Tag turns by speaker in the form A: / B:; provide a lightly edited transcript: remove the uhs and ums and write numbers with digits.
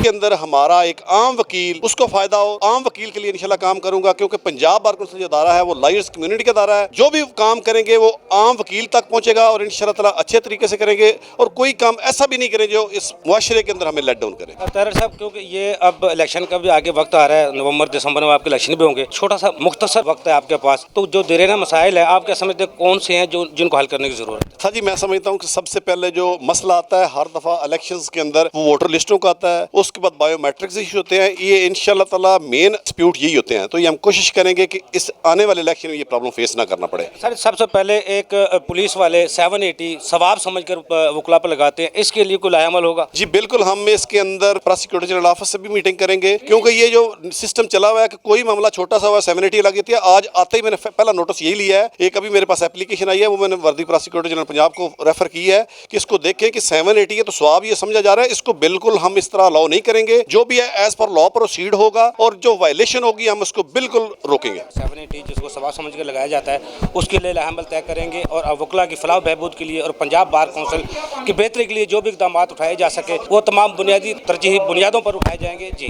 A: کے اندر ہمارا ایک عام وکیل اس کو فائدہ ہو. عام وکیل کے لیے انشاءاللہ کام کروں گا, کیونکہ پنجاب بار کونسل جو ادارہ ہے وہ لائرز کمیونٹی کا ادارہ ہے. جو بھی کام کریں گے وہ عام وکیل تک پہنچے گا اور انشاءاللہ تعالی اچھے طریقے سے کریں گے, اور کوئی کام ایسا بھی نہیں کریں جو اس معاشرے کے اندر ہمیں لیٹ ڈاؤن کرے.
B: طاہر صاحب, کیونکہ یہ اب الیکشن کا بھی آگے وقت آ رہا ہے, نومبر دسمبر میں آپ کے الیکشن بھی ہوں گے, چھوٹا سا مختصر وقت ہے آپ کے پاس, تو جو دیرینہ مسائل ہیں آپ کیا سمجھتے ہیں کون سے ہیں جن کو حل کرنے کی ضرورت ہے؟
A: سر جی, میں سمجھتا ہوں کہ سب سے پہلے جو مسئلہ آتا ہے ہر دفعہ الیکشنز کے اندر وہ ووٹر لسٹوں کا آتا ہے, اس کے بعد بایو میٹرکس ایشو ہوتے ہیں. یہ انشاءاللہ تعالیٰ مین ڈسپیوٹ یہی ہوتے ہیں, تو یہ ہم کوشش کریں گے کہ اس آنے والے الیکشن میں یہ پرابلم فیس نہ کرنا پڑے.
B: سر سب سے پہلے ایک پولیس والے 780 ثواب سمجھ کر وکلا پر لگاتے ہیں, اس کے لیے کوئی لایا عمل ہوگا؟
A: جی بالکل, ہم اس کے اندر پراسیکیوٹر جنرل آفس سے بھی میٹنگ کریں گے, کیونکہ یہ جو سسٹم چلا ہوا ہے کہ کوئی معاملہ چھوٹا سا ہوا 780 لگی تھی. آج آتے ہی میں نے پہلا نوٹس یہی لیا ہے, ایک ابھی میرے پاس اپلیکیشن آئی ہے, وہ میں نے وردی پراسیکیوٹر جنرل پنجاب کو ریفر کی ہے کہ اس کو دیکھیں کہ 780 ہے تو ثواب یہ سمجھا جا رہا ہے, اس کو بالکل ہم اس طرح الاؤ نہیں کریں گے. جو بھی ہے ایز پر لا پروسیڈ ہوگا, اور جو وائلیشن ہوگی ہم اس کو بالکل روکیں گے.
B: 780 جس کو ثواب سمجھ کر لگایا جاتا ہے اس کے لیے لایا عمل طے کریں گے, اور وکلا کی فلاح و بہبود کے لیے اور پنجاب بار کونسل کی بہتری کے لیے جو بھی اقدامات اٹھائے جا سکے وہ تمام بنیادی ترجیحی بنیادوں پر اٹھائے جائیں گے. جی